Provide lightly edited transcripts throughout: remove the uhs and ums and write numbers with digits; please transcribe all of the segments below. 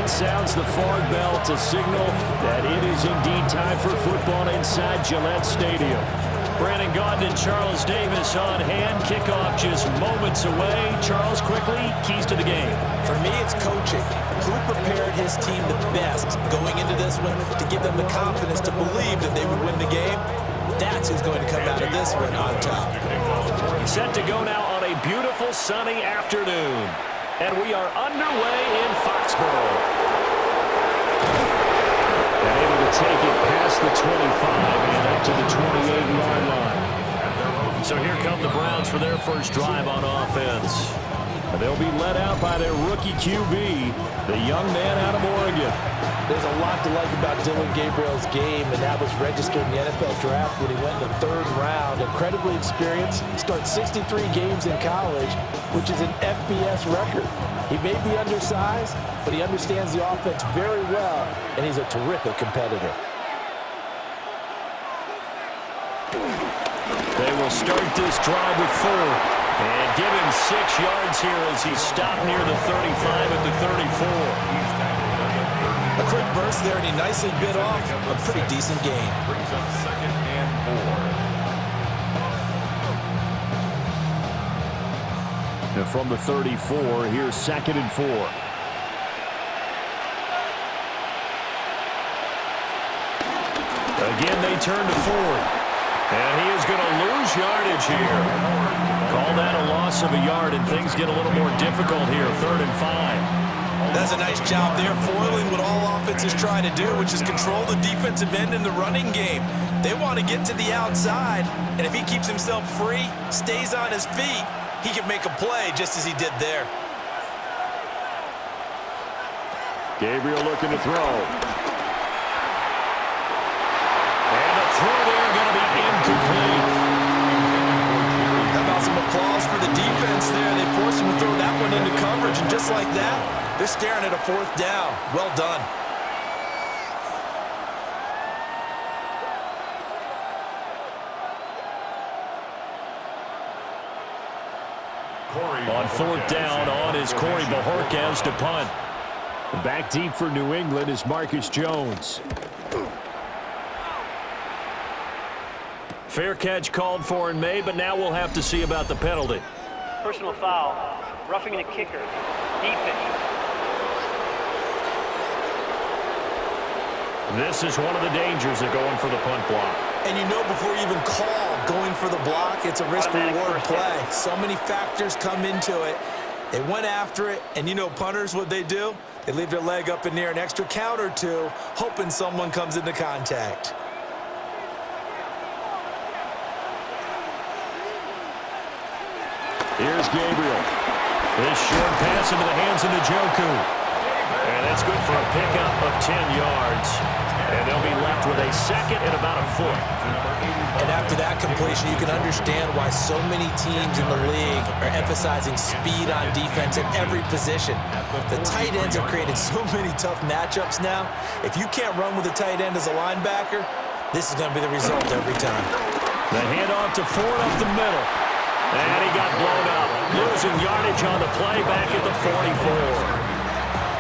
point sounds the fog bell to signal that it is indeed time for football inside Gillette Stadium. Brandon Gaudin and Charles Davis on hand. Kickoff just moments away. Charles, quickly, keys to the game. For me, it's coaching. Who prepared his team the best going into this one to give them the confidence to believe that they would win the game? That's who's going to come out of this one on top. Set to go now on a beautiful sunny afternoon. And we are underway in Foxborough. And able to take it past the 25 and up to the 28-yard line. So here come the Browns for their first drive on offense. They'll be led out by their rookie QB, the young man out of Oregon. There's a lot to like about Dylan Gabriel's game, and that was registered in the NFL draft when he went in the 3rd round. Incredibly experienced, started 63 games in college, which is an FBS record. He may be undersized, but he understands the offense very well, and he's a terrific competitor. They will start this drive with 4. And give him 6 yards here as he stopped near the 35 at the 34. A quick burst there, and he nicely bit off a pretty decent gain. Brings up 2nd and 4. And from the 34, here's 2nd and 4. Again, they turn to Ford. And he is going to lose yardage here. Call that a loss of a yard, and things get a little more difficult here, 3rd and 5. That's a nice job there, foiling what all offenses try to do, which is control the defensive end in the running game. They want to get to the outside, and if he keeps himself free, stays on his feet, he can make a play just as he did there. Gabriel looking to throw. And the throw there going to be incomplete. How about some applause for the defense there? They forced him to throw that one into coverage, and just like that, they're staring at a 4th down. Well done. On 4th down, on is Corey Bojorquez to punt. Back deep for New England is Marcus Jones. Fair catch called for and made, but now we'll have to see about the penalty. Personal foul, roughing the kicker, defense. This is one of the dangers of going for the punt block. And you know before you even call going for the block, it's a risk-reward play. So many factors come into it. They went after it, and you know punters, what they do? They leave their leg up in the air an extra count or two, hoping someone comes into contact. Here's Gabriel. This short pass into the hands of Njoku. And that's good for a pickup of 10 yards. And they'll be left with a 2nd and about a 4. And after that completion, you can understand why so many teams in the league are emphasizing speed on defense at every position. The tight ends have created so many tough matchups now. If you can't run with a tight end as a linebacker, this is going to be the result every time. The handoff to Ford up the middle. And he got blown up, losing yardage on the play back at the 44.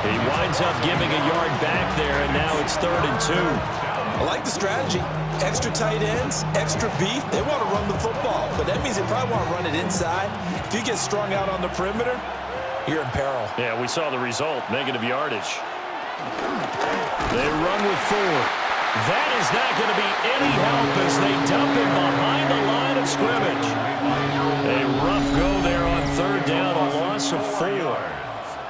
He winds up giving a yard back there, and now it's 3rd and 2. I like the strategy. Extra tight ends, extra beef. They want to run the football, but that means they probably want to run it inside. If you get strung out on the perimeter, you're in peril. Yeah, we saw the result, negative yardage. They run with 4. That is not going to be any help as they dump him behind the line of scrimmage. A rough go there on 3rd down, a loss of 4.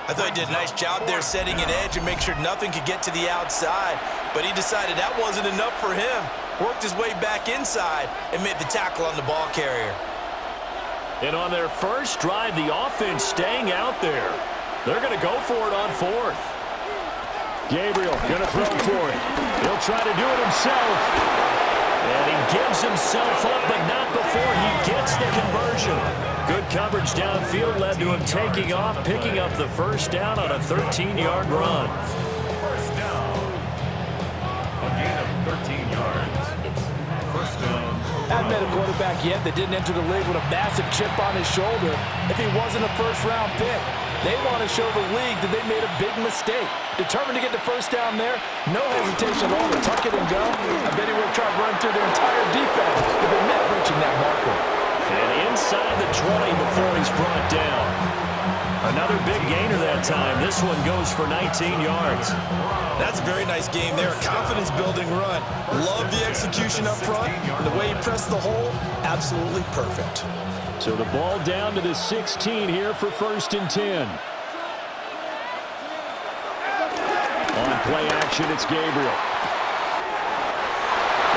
I thought he did a nice job there setting an edge and make sure nothing could get to the outside, but he decided that wasn't enough for him. Worked his way back inside and made the tackle on the ball carrier. And on their first drive, the offense staying out there. They're going to go for it on 4th. Gabriel going to throw for it. He'll try to do it himself. And he gives himself up, but not before he gets the conversion. Good coverage downfield led to him taking off, picking up the 1st down on a 13-yard run. 1st down. A gain of 13 yards. 1st down. I haven't met a quarterback yet that didn't enter the league with a massive chip on his shoulder if he wasn't a first-round pick. They want to show the league that they made a big mistake. Determined to get the first down there, no hesitation at all to tuck it and go. I bet he would have tried to run through their entire defense if it meant reaching that marker. And inside the 20 before he's brought down. Another big gainer that time. This one goes for 19 yards. That's a very nice game there. Confidence-building run. Love the execution up front. And the way he pressed the hole, absolutely perfect. So the ball down to the 16 here for 1st and 10. On play action, it's Gabriel.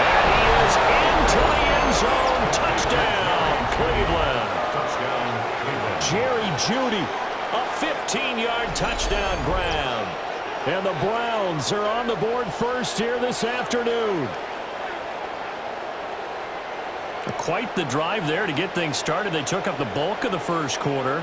And he is into the end zone. Touchdown, Cleveland. Touchdown, Cleveland. Jerry Jeudy, a 15-yard touchdown grab. And the Browns are on the board first here this afternoon. Quite the drive there to get things started. They took up the bulk of the first quarter,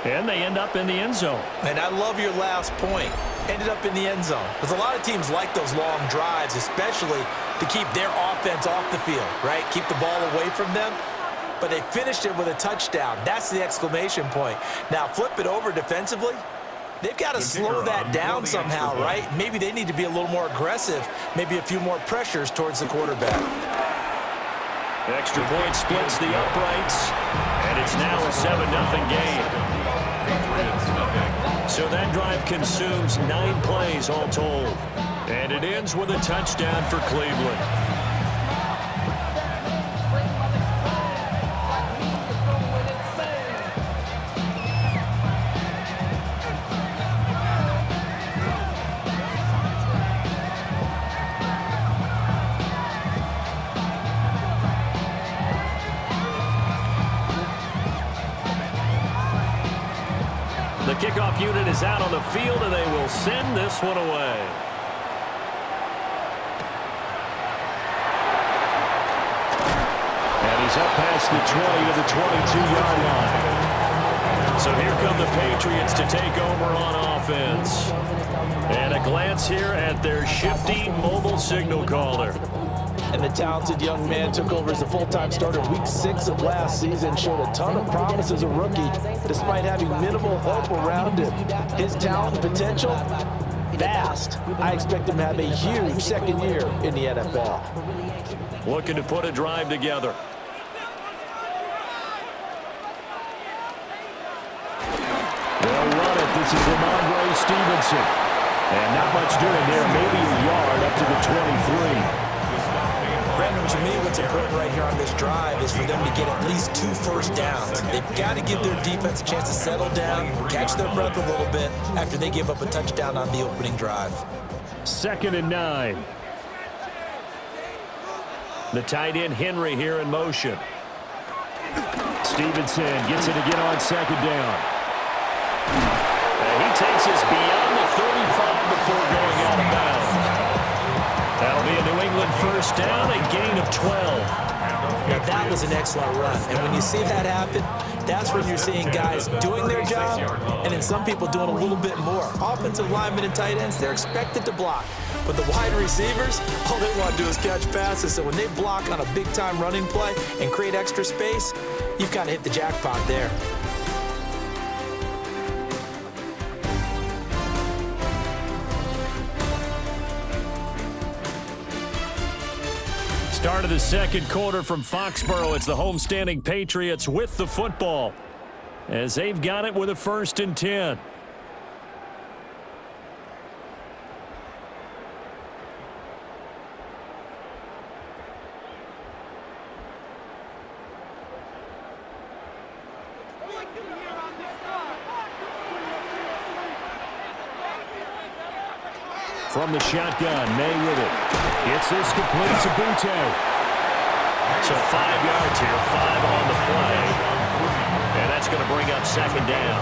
and they end up in the end zone. And I love your last point. Ended up in the end zone. Because a lot of teams like those long drives, especially to keep their offense off the field, right? Keep the ball away from them. But they finished it with a touchdown. That's the exclamation point. Now flip it over defensively. They've got to slow that down somehow, right? Maybe they need to be a little more aggressive. Maybe a few more pressures towards the quarterback. Extra point splits the uprights, and it's now a 7-0 game. Patriots, nothing. So that drive consumes 9 plays all told. And it ends with a touchdown for Cleveland. The kickoff unit is out on the field, and they will send this one away. And he's up past the 20 to the 22-yard line. So here come the Patriots to take over on offense. And a glance here at their shifty mobile signal caller. And the talented young man took over as a full-time starter week 6 of last season, showed a ton of promise as a rookie, despite having minimal help around him. His talent and potential, vast. I expect him to have a huge second year in the NFL. Looking to put a drive together. They'll run it. This is Ramondre Stevenson. And not much doing there. Maybe a yard up to the 23. Brandon, to me, what's important right here on this drive is for them to get at least 2 first downs. They've got to give their defense a chance to settle down, catch their breath a little bit after they give up a touchdown on the opening drive. 2nd and 9. The tight end Henry here in motion. Stevenson gets it again on 2nd down. And he takes us beyond the 35 before going out of bounds. That'll be a New England first down, a gain of 12. Now that was an excellent run, and when you see that happen, that's when you're seeing guys doing their job, and then some people doing a little bit more. Offensive linemen and tight ends, they're expected to block, but the wide receivers, all they want to do is catch passes. So when they block on a big-time running play and create extra space, you've kind of hit the jackpot there. Start of the second quarter from Foxborough. It's the homestanding Patriots with the football as they've got it with a 1st and 10. From the shotgun, May with it. Gets this complete to Butte. So 5 yards here, 5 on the play. And that's going to bring up 2nd down.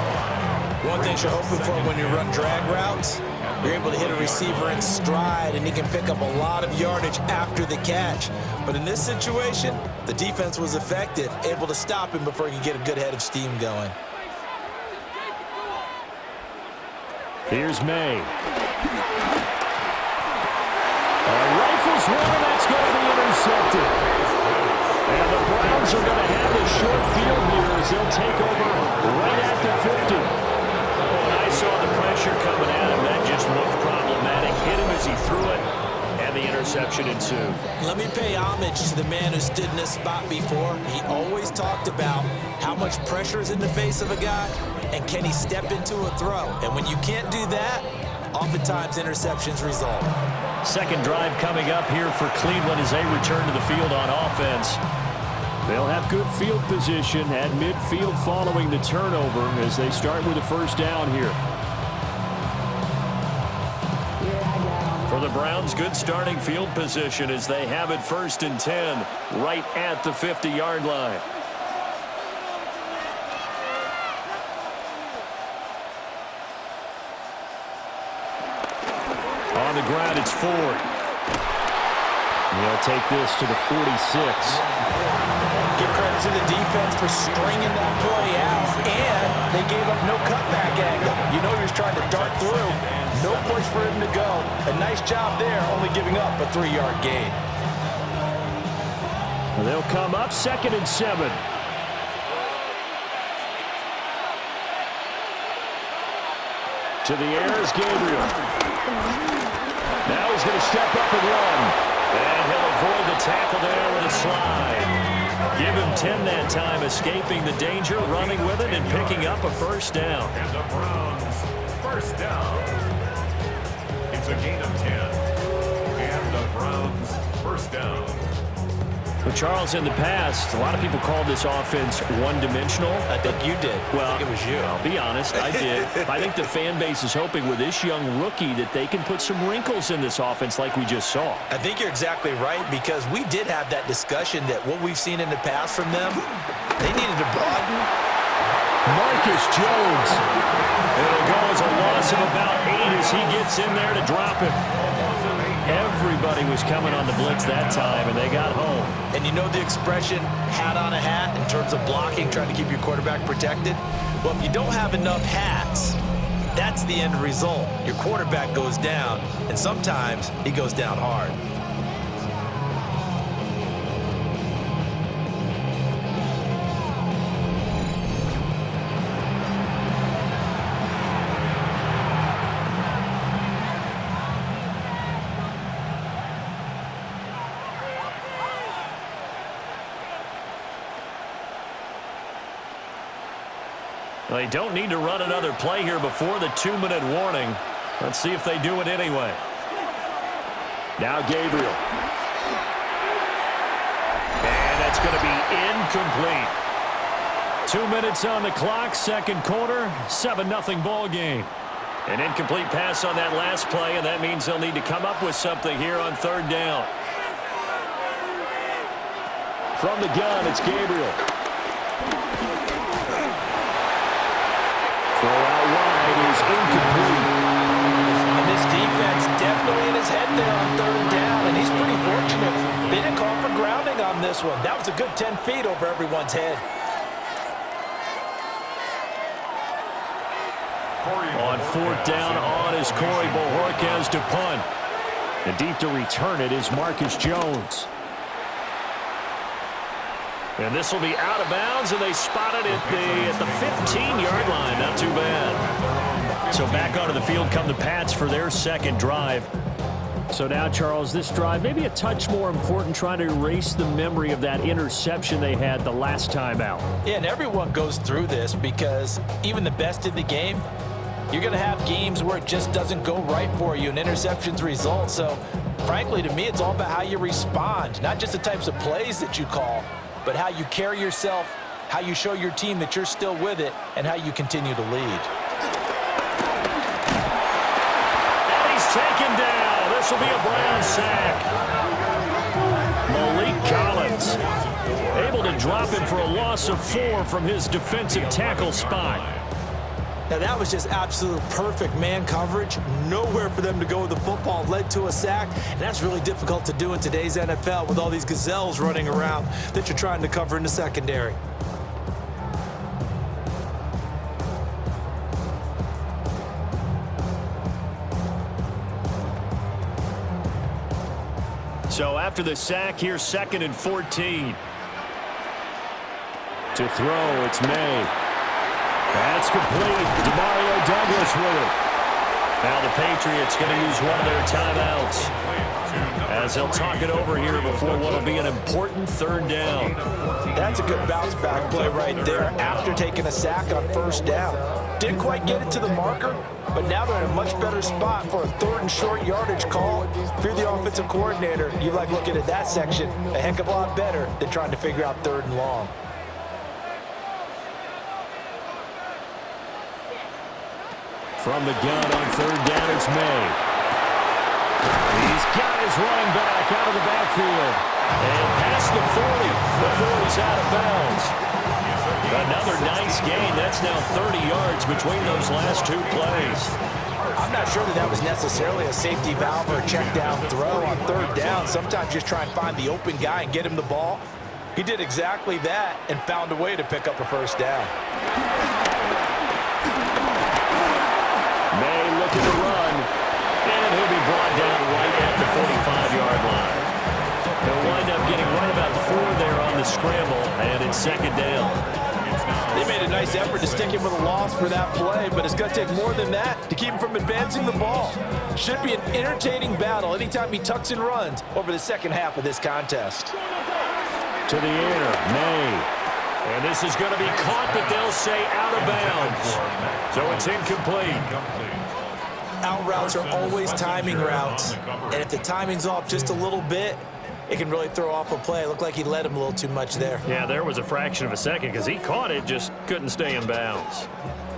One thing you're hoping for when you run drag routes, you're able to hit a receiver in stride, and he can pick up a lot of yardage after the catch. But in this situation, the defense was effective, able to stop him before he could get a good head of steam going. Here's May. Rifles one, and that's going to be intercepted. And the Browns are going to have the short field here as they'll take over right at the 50. When I saw the pressure coming at him, that just looked problematic. Hit him as he threw it, and the interception ensued. Let me pay homage to the man who stood in this spot before. He always talked about how much pressure is in the face of a guy, and can he step into a throw. And when you can't do that, oftentimes interceptions result. Second drive coming up here for Cleveland as they return to the field on offense. They'll have good field position at midfield following the turnover as they start with a first down here. For the Browns, good starting field position as they have it 1st and 10 right at the 50-yard line. On the ground, it's Ford. They'll take this to the 46. Give credit to the defense for stringing that play out, and they gave up no cutback angle. You know he was trying to dart through. No push for him to go. A nice job there, only giving up a 3-yard gain. They'll come up 2nd and 7. To the air is Gabriel. Now he's going to step up and run. And he'll avoid the tackle there with a slide. Give him 10 that time, escaping the danger, running with it, and picking up a first down. And the Browns, first down. It's a gain of 10. And the Browns, first down. But Charles, in the past, a lot of people called this offense one-dimensional. I think you did. Well, I think it was you. I'll be honest, I did. I think the fan base is hoping with this young rookie that they can put some wrinkles in this offense like we just saw. I think you're exactly right, because we did have that discussion that what we've seen in the past from them, they needed to broaden. Marcus Jones. It'll go as a loss of about 8 as he gets in there to drop him. Everybody was coming on the blitz that time, and they got home. And you know the expression, hat on a hat, in terms of blocking, trying to keep your quarterback protected? Well, if you don't have enough hats, that's the end result. Your quarterback goes down, and sometimes he goes down hard. They don't need to run another play here before the 2-minute warning. Let's see if they do it anyway. Now Gabriel. And that's going to be incomplete. 2 minutes on the clock, second quarter, 7-0 ball game. An incomplete pass on that last play, and that means they'll need to come up with something here on 3rd down. From the gun, it's Gabriel. Throw out wide is incomplete. And this defense definitely in his head there on 3rd down, and he's pretty fortunate. They didn't call for grounding on this one. That was a good 10 feet over everyone's head. On 4th down, on is Corey Bojorquez to punt. And deep to return it is Marcus Jones. And this will be out of bounds, and they spot it at the 15-yard line. Not too bad. So back onto the field come the Pats for their second drive. So now, Charles, this drive maybe a touch more important, trying to erase the memory of that interception they had the last time out. Yeah, and everyone goes through this, because even the best in the game, you're going to have games where it just doesn't go right for you, and interceptions result. So, frankly, to me, it's all about how you respond, not just the types of plays that you call, but how you carry yourself, how you show your team that you're still with it, and how you continue to lead. And he's taken down. This will be a Brown sack. Malik Collins able to drop him for a loss of 4 from his defensive tackle spot. Now, that was just absolute perfect man coverage. Nowhere for them to go with the football. Led to a sack, and that's really difficult to do in today's NFL with all these gazelles running around that you're trying to cover in the secondary. So after the sack, here's 2nd and 14. To throw, it's May. That's complete. Demario Douglas with it. Now the Patriots going to use one of their timeouts as they'll talk it over here before what will be an important third down. That's a good bounce back play right there after taking a sack on first down. Didn't quite get it to the marker, but now they're in a much better spot for a third and short yardage call. If you're the offensive coordinator, you like looking at that section a heck of a lot better than trying to figure out third and long. From the gun on third down, it's May. He's got his running back out of the backfield. And past the 40 before he's out of bounds. Another nice gain. That's now 30 yards between those last two plays. I'm not sure that was necessarily a safety valve or a check down throw on third down. Sometimes just try and find the open guy and get him the ball. He did exactly that and found a way to pick up a first down. May looking to run, and he'll be brought down right at the 45-yard line. He'll wind up getting right about 4 there on the scramble, and it's second down. They made a nice effort to stick him with a loss for that play, but it's going to take more than that to keep him from advancing the ball. Should be an entertaining battle anytime he tucks and runs over the second half of this contest. To the air, May. And this is going to be caught, but they'll say out of bounds. So it's incomplete. Out routes are always timing routes. And if the timing's off just a little bit, it can really throw off a play. It looked like he led him a little too much there. Yeah, there was a fraction of a second because he caught it, just couldn't stay in bounds.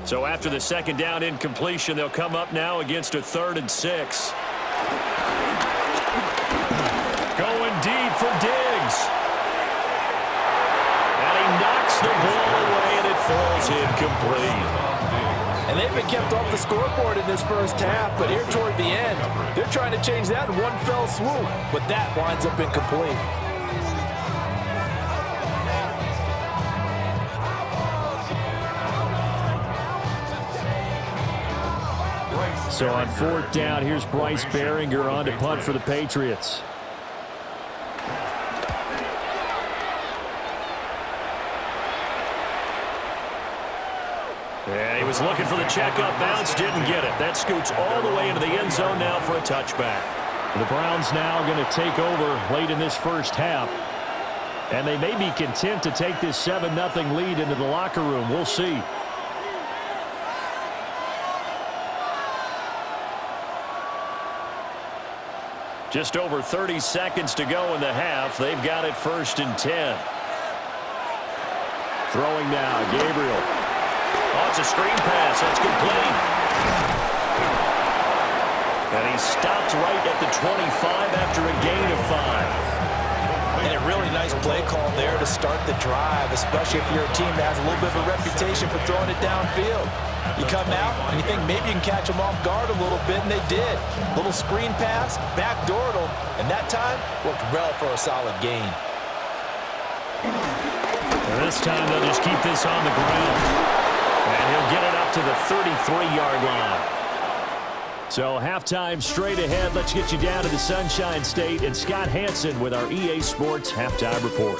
So after the second down incompletion, they'll come up now against a 3rd and 6. Going deep for Diggs. Knocks the ball away, and it falls incomplete. And they've been kept off the scoreboard in this first half, but here toward the end, they're trying to change that in one fell swoop, but that winds up incomplete. So on 4th down, here's Bryce Behringer on to punt for the Patriots. Yeah, he was looking for the checkup bounce, didn't get it. That scoots all the way into the end zone now for a touchback. The Browns now going to take over late in this first half. And they may be content to take this 7-0 lead into the locker room. We'll see. Just over 30 seconds to go in the half. They've got it 1st and 10. Throwing now, Gabriel. Oh, it's a screen pass. That's complete. And he stopped right at the 25 after a gain of 5. And a really nice play call there to start the drive, especially if you're a team that has a little bit of a reputation for throwing it downfield. You come out and you think maybe you can catch them off guard a little bit, and they did. Little screen pass, backdoored them, and that time worked well for a solid gain. And this time they'll just keep this on the ground. And he'll get it up to the 33-yard line. So halftime straight ahead. Let's get you down to the Sunshine State and Scott Hansen with our EA Sports Halftime Report.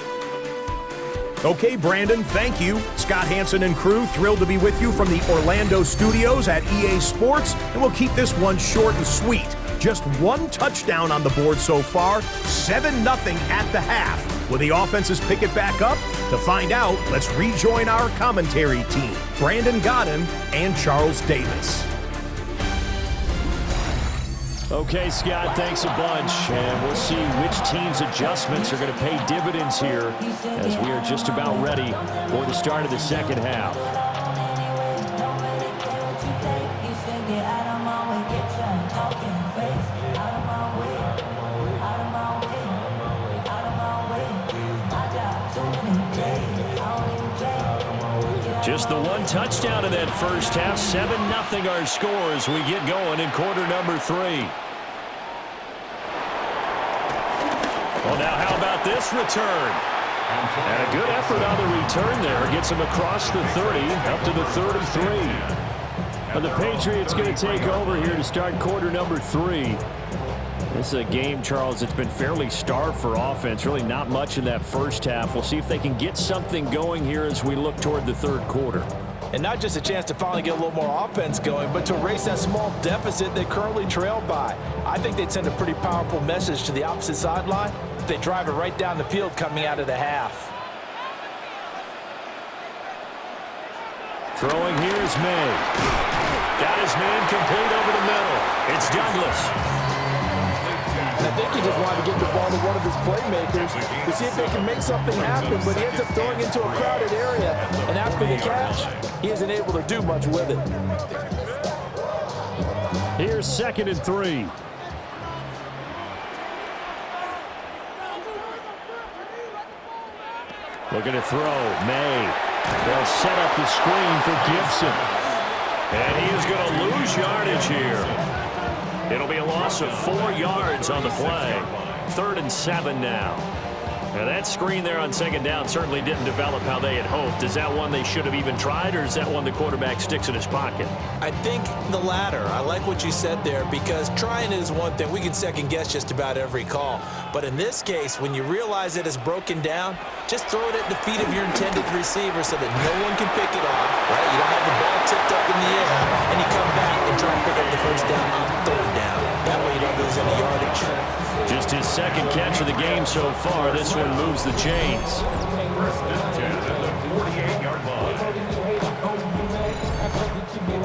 Okay, Brandon, thank you. Scott Hansen and crew thrilled to be with you from the Orlando studios at EA Sports, and we'll keep this one short and sweet. Just one touchdown on the board so far, 7-0 at the half. Will the offenses pick it back up? To find out, let's rejoin our commentary team, Brandon Godden and Charles Davis. Okay, Scott, thanks a bunch. And we'll see which team's adjustments are going to pay dividends here as we are just about ready for the start of the second half. Just the one touchdown in that first half. 7-0 our score as we get going in quarter number 3. Well, now how about this return? And a good effort on the return there. Gets him across the 30, up to the 33. And the Patriots going to take over here to start quarter number 3. This is a game, Charles, that's been fairly starved for offense. Really not much in that first half. We'll see if they can get something going here as we look toward the third quarter. And not just a chance to finally get a little more offense going, but to erase that small deficit they currently trail by. I think they'd send a pretty powerful message to the opposite sideline if they drive it right down the field coming out of the half. Throwing here is May. Got his man complete over the middle. It's Douglas. And I think he just wanted to get the ball to one of his playmakers to see if they can make something happen, but he ends up throwing into a crowded area, and after the catch, he isn't able to do much with it. Here's 2nd and 3. Looking to throw. May. They'll set up the screen for Gibson. And he is going to lose yardage here. It'll be a loss of 4 yards on the play. 3rd and 7 now. Now that screen there on 2nd down certainly didn't develop how they had hoped. Is that one they should have even tried, or is that one the quarterback sticks in his pocket? I think the latter. I like what you said there, because trying is one thing. We can second guess just about every call. But in this case, when you realize it is broken down, just throw it at the feet of your intended receiver so that no one can pick it off. Right? You don't have the ball tipped up in the air, and you come back and try and pick up the first down on 3rd down. That way you don't lose any yardage. Just his 2nd catch of the game so far. This one moves the chains. 1st and 10 at the 48-yard line.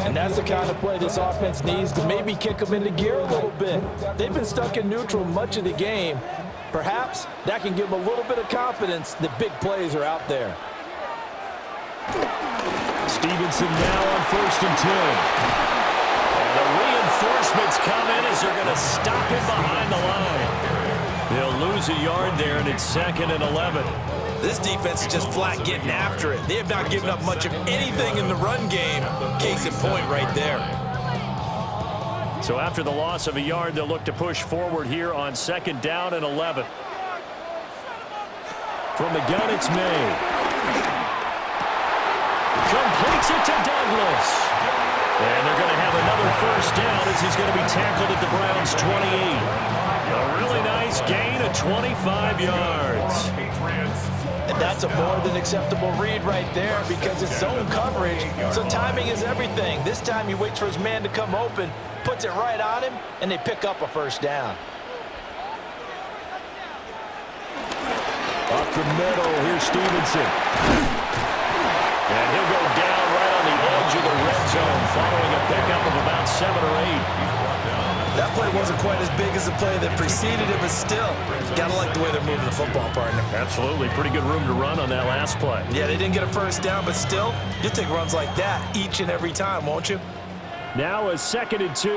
And that's the kind of play this offense needs to maybe kick them into gear a little bit. They've been stuck in neutral much of the game. Perhaps that can give them a little bit of confidence that big plays are out there. Stevenson now on 1st and 10. The reinforcements come in as they're going to stop him behind the line. They'll lose a yard there, and it's 2nd and 11. This defense is just flat getting after it. They have not given up much of anything in the run game. Case in point right there. So after the loss of a yard, they'll look to push forward here on 2nd down and 11. From the gun, it's May. Completes it to Douglas. And they're going to have another 1st down as he's going to be tackled at the Browns' 28. A really nice gain of 25 yards. And that's a more than acceptable read right there because it's zone coverage, so timing is everything. This time he waits for his man to come open, puts it right on him, and they pick up a 1st down. Up the middle, here's Stevenson. And he'll go down right on the edge of the red zone following a pickup of about 7 or 8. That play wasn't quite as big as the play that preceded it, but still, gotta like the way they're moving the football, partner. Absolutely. Pretty good room to run on that last play. Yeah, they didn't get a 1st down, but still, you'll take runs like that each and every time, won't you? Now a 2nd and 2.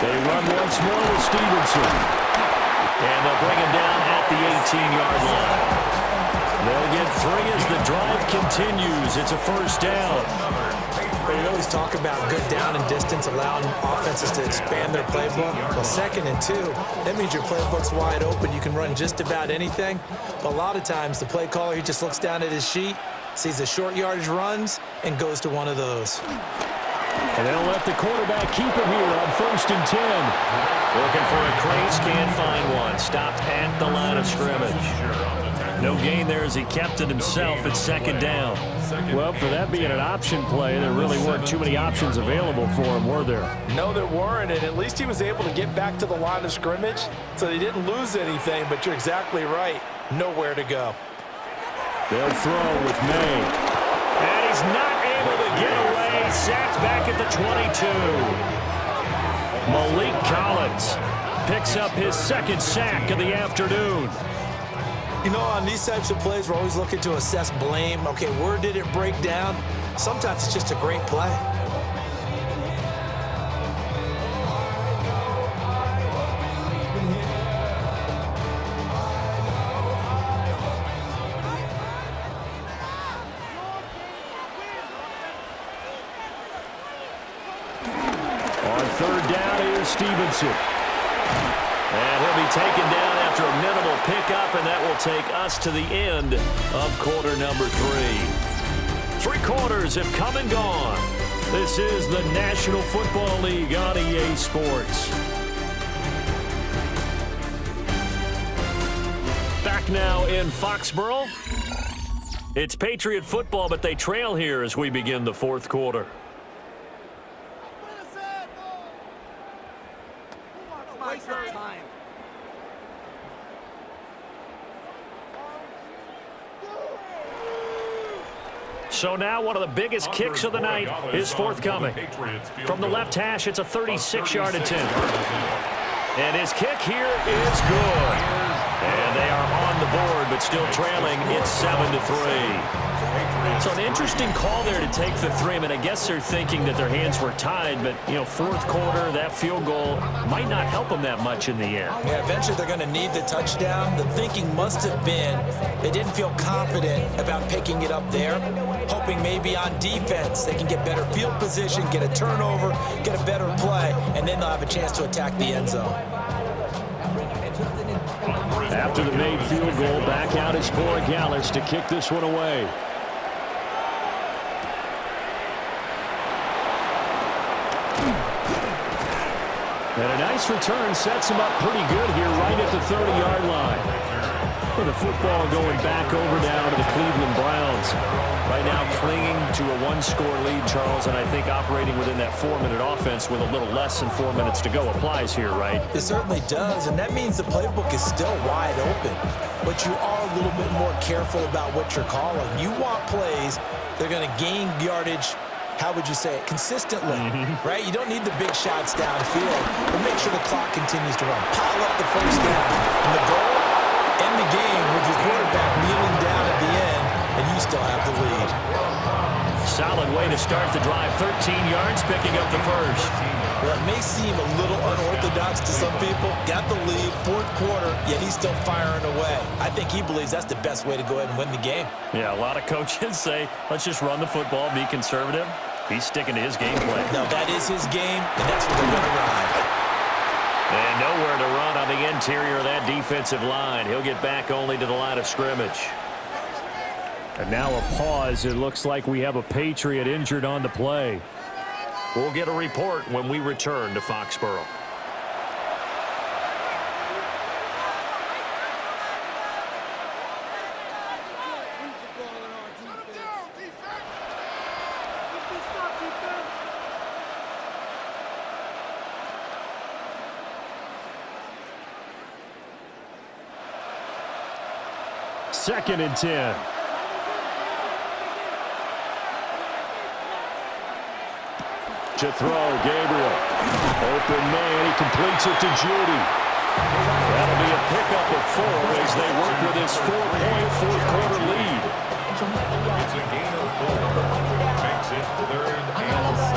They run once more with Stevenson. And they'll bring him down at the 18-yard line. They'll get 3 as the drive continues. It's a 1st down. We always talk about good down and distance, allowing offenses to expand their playbook. Well, 2nd and 2, that means your playbook's wide open. You can run just about anything. But a lot of times, the play caller, he just looks down at his sheet, sees the short yardage runs, and goes to one of those. And they'll let the quarterback keep it here on 1st and 10. Looking for a Crates, can't find one. Stopped at the line of scrimmage. No gain there as he kept it himself at 2nd down. Well, for that being an option play, there really weren't too many options available for him, were there? No, there weren't, and at least he was able to get back to the line of scrimmage, so they didn't lose anything, but you're exactly right. Nowhere to go. They'll throw with May. And he's not able to get away. Sacked back at the 22. Malik Collins picks up his 2nd sack of the afternoon. You know, on these types of plays, we're always looking to assess blame. Okay, where did it break down? Sometimes it's just a great play. On 3rd down, here's Stevenson. And he'll be taken down after a minimal pickup, and that will take us to the end of quarter number 3. 3 quarters have come and gone. This is the National Football League on EA Sports. Back now in Foxborough. It's Patriot football, but they trail here as we begin the fourth quarter. So now one of the biggest kicks of the night is forthcoming. From the left hash, it's a 36-yard attempt. And his kick here is good. And they are on the board, but still trailing. It's 7-3. So an interesting call there to take the 3. I mean, I guess they're thinking that their hands were tied, but, you know, fourth quarter, that field goal might not help them that much in the end. Yeah, eventually they're going to need the touchdown. The thinking must have been they didn't feel confident about picking it up there, hoping maybe on defense they can get better field position, get a turnover, get a better play, and then they'll have a chance to attack the end zone. After the made field goal, back out is Borregales to kick this one away. And a nice return sets him up pretty good here right at the 30-yard line. And the football going back over now to the Cleveland Browns. Right now clinging to a one-score lead, Charles, and I think operating within that 4-minute offense with a little less than 4 minutes to go applies here, right? It certainly does, and that means the playbook is still wide open. But you are a little bit more careful about what you're calling. You want plays that are going to gain yardage, how would you say it, consistently, right? You don't need the big shots downfield, but make sure the clock continues to run. Pile up the first down. And the goal, end the game with your quarterback kneeling down at the end, and you still have the lead. Solid way to start the drive. 13 yards, picking up the first. Well, it may seem a little unorthodox to some people. Got the lead, fourth quarter, yet he's still firing away. I think he believes that's the best way to go ahead and win the game. Yeah, a lot of coaches say, let's just run the football, be conservative. He's sticking to his game plan. Now, that is his game, and that's what they're going to ride. And nowhere to run on the interior of that defensive line. He'll get back only to the line of scrimmage. And now a pause. It looks like we have a Patriot injured on the play. We'll get a report when we return to Foxborough. Second and 10. To throw, Gabriel. Open man, he completes it to Judy. That'll be a pickup of 4 as they work with his 4-point fourth-quarter lead. It's a gain of 4. Makes it 3rd and 7.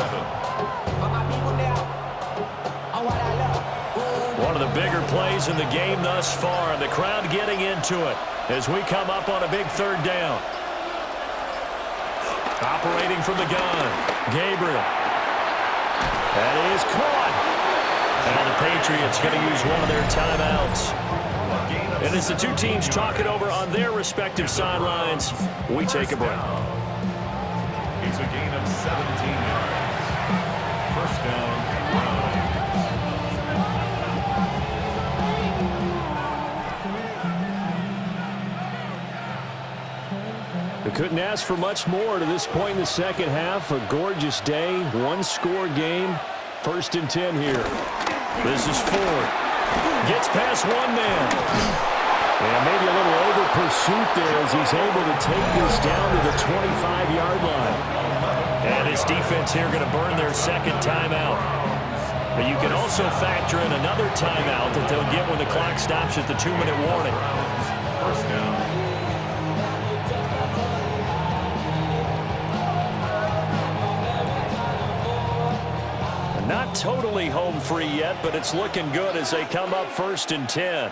One of the bigger plays in the game thus far, and the crowd getting into it as we come up on a big 3rd down. Operating from the gun, Gabriel. That is caught. And the Patriots going to use one of their timeouts. And as the two teams talk it over on their respective sidelines, we take a break. It's a gain of 17 yards. First down, Browns. We couldn't ask for much more to this point in the second half. A gorgeous day, one-score game. 1st and 10 here. This is Ford. Gets past one man. And maybe a little over pursuit there as he's able to take this down to the 25-yard line. And his defense here going to burn their second timeout. But you can also factor in another timeout that they'll get when the clock stops at the 2-minute warning. First down. Not totally home free yet, but it's looking good as they come up 1st and 10.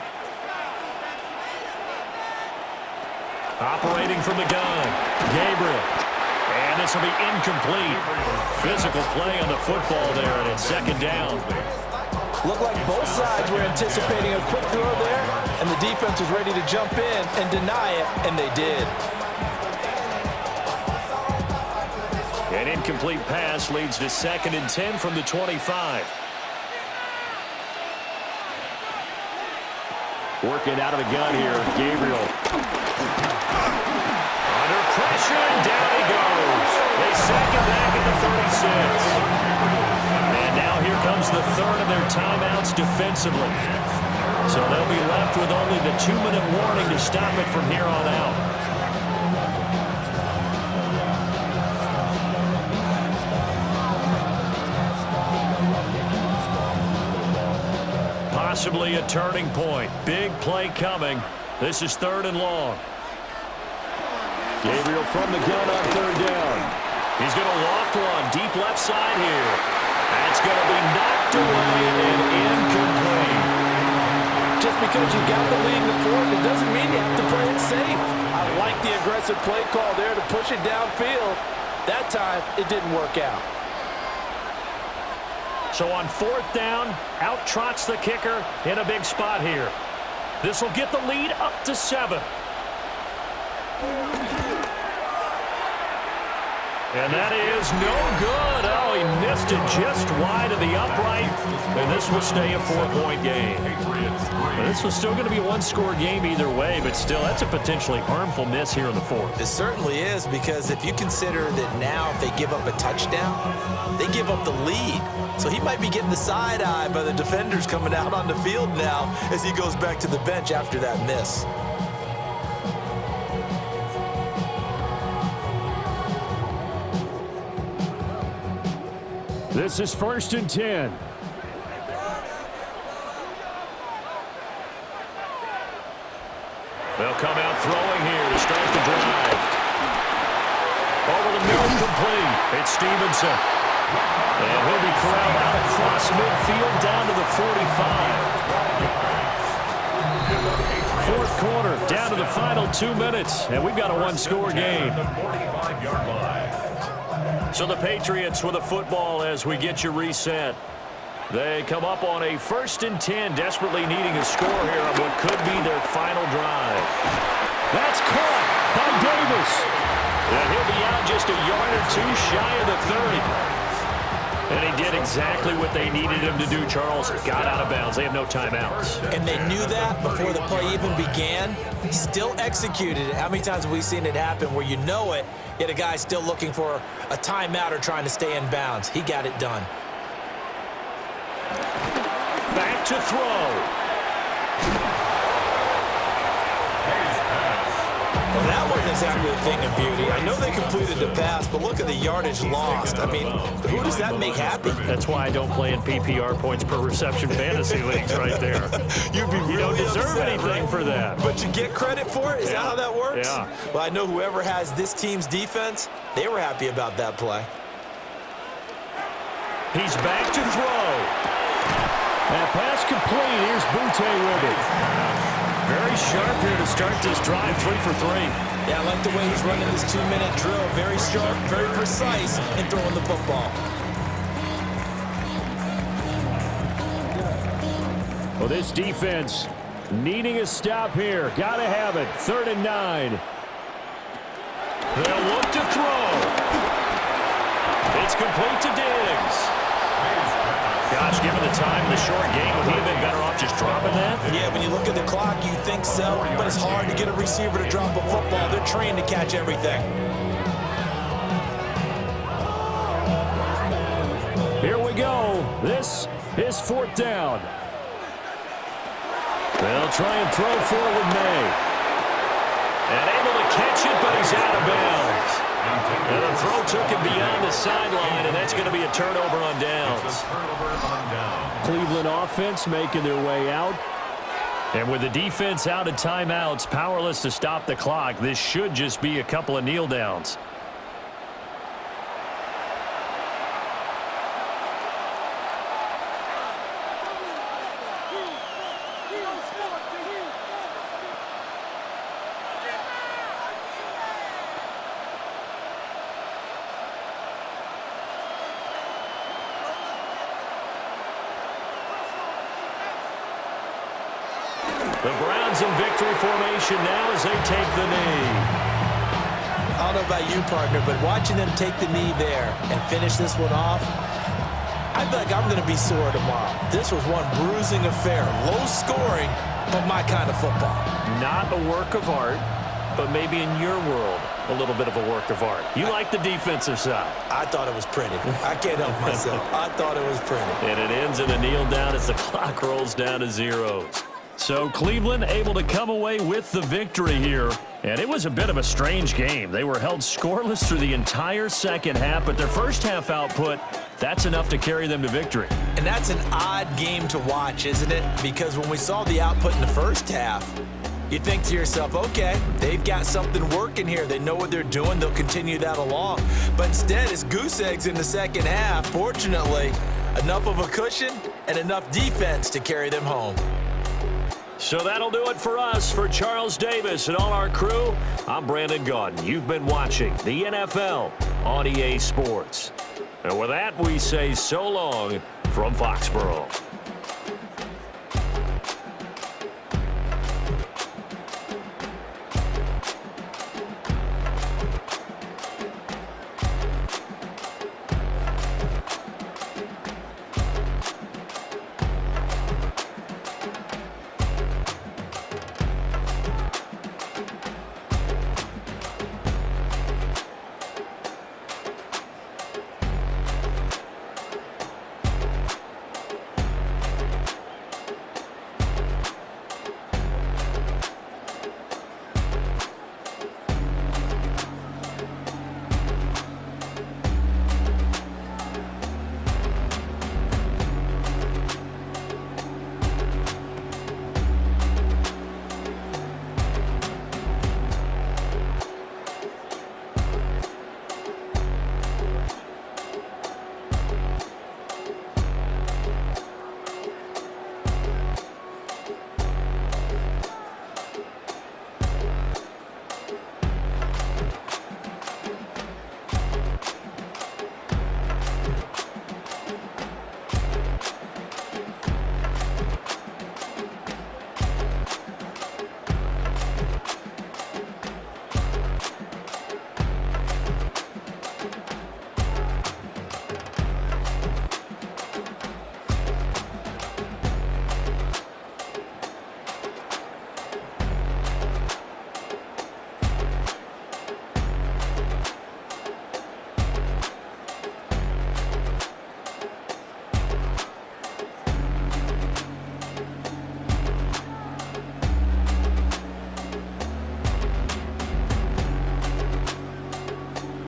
Operating from the gun, Gabriel. And this will be incomplete. Physical play on the football there, and it's 2nd down. Looked like both sides were anticipating a quick throw there, and the defense was ready to jump in and deny it, and they did. And incomplete pass leads to 2nd and 10 from the 25. Working out of the gun here, Gabriel. Under pressure, and down he goes. They sack him back at the 36. And now here comes the third of their timeouts defensively. So they'll be left with only the 2-minute warning to stop it from here on out. Possibly a turning point. Big play coming. This is 3rd and long. Gabriel from the gun on 3rd down. He's going to loft one deep left side here. That's going to be knocked away and incomplete. Just because you got the lead in the 4th, it doesn't mean you have to play it safe. I like the aggressive play call there to push it downfield. That time, it didn't work out. So on 4th down, out trots the kicker in a big spot here. This will get the lead up to 7. And that is no good. Oh, he missed it just wide of the upright. And this will stay a 4-point game. This was still going to be a 1-score game either way, but still, that's a potentially harmful miss here in the 4th. It certainly is, because if you consider that now if they give up a touchdown, they give up the lead. So he might be getting the side eye by the defenders coming out on the field now as he goes back to the bench after that miss. This is 1st and 10. They'll come out throwing here to start the drive. Over the middle, complete. It's Stevenson. And he'll be corralled out across midfield down to the 45. 4th quarter, down to the final 2 minutes, and we've got a 1-score game. So the Patriots with a football as we get you reset. They come up on a 1st and 10, desperately needing a score here on what could be their final drive. That's caught by Davis. And he'll be out just a yard or 2 shy of the 30. And he did exactly what they needed him to do, Charles. Got out of bounds. They have no timeouts. And they knew that before the play even began. Still executed it. How many times have we seen it happen where you know it, yet a guy's still looking for a timeout or trying to stay in bounds? He got it done. Back to throw. Well, that wasn't exactly a thing of beauty. I know they completed the pass, but look at the yardage lost. I mean, who does that make happy? That's why I don't play in PPR points per reception fantasy leagues right there. You'd be really You don't deserve upset, anything right? for that. But you get credit for it? Is that how that works? Yeah. Well, I know whoever has this team's defense, they were happy about that play. He's back to throw. That pass complete. Here's Butte with it. Very sharp here to start this drive, 3 for 3. Yeah, I like the way he's running this 2-minute drill. Very sharp, very precise in throwing the football. Well, this defense needing a stop here. Got to have it. 3rd and 9. They'll look to throw. It's complete to Diggs. Gosh, given the time in the short game, would he have been better off just dropping that? Yeah, when you look at the clock, you think so, but it's hard to get a receiver to drop a football. They're trained to catch everything. Here we go. This is 4th down. They'll try and throw forward May. And able to catch it, but he's out of bounds. And the throw took him beyond the sideline, and that's going to be a turnover on downs. Cleveland offense making their way out. And with the defense out of timeouts, powerless to stop the clock, this should just be a couple of kneel downs. The Browns in victory formation now as they take the knee. I don't know about you, partner, but watching them take the knee there and finish this one off, I feel like I'm going to be sore tomorrow. This was one bruising affair. Low scoring, but my kind of football. Not a work of art, but maybe in your world, a little bit of a work of art. You like the defensive side. I thought it was pretty. I can't help myself. I thought it was pretty. And it ends in a kneel down as the clock rolls down to zeros. So Cleveland able to come away with the victory here. And it was a bit of a strange game. They were held scoreless through the entire second half, but their first half output, that's enough to carry them to victory. And that's an odd game to watch, isn't it? Because when we saw the output in the first half, you think to yourself, okay, they've got something working here. They know what they're doing. They'll continue that along. But instead, it's goose eggs in the second half. Fortunately, enough of a cushion and enough defense to carry them home. So that'll do it for us. For Charles Davis and all our crew, I'm Brandon Gaudin. You've been watching the NFL on EA Sports. And with that, we say so long from Foxborough.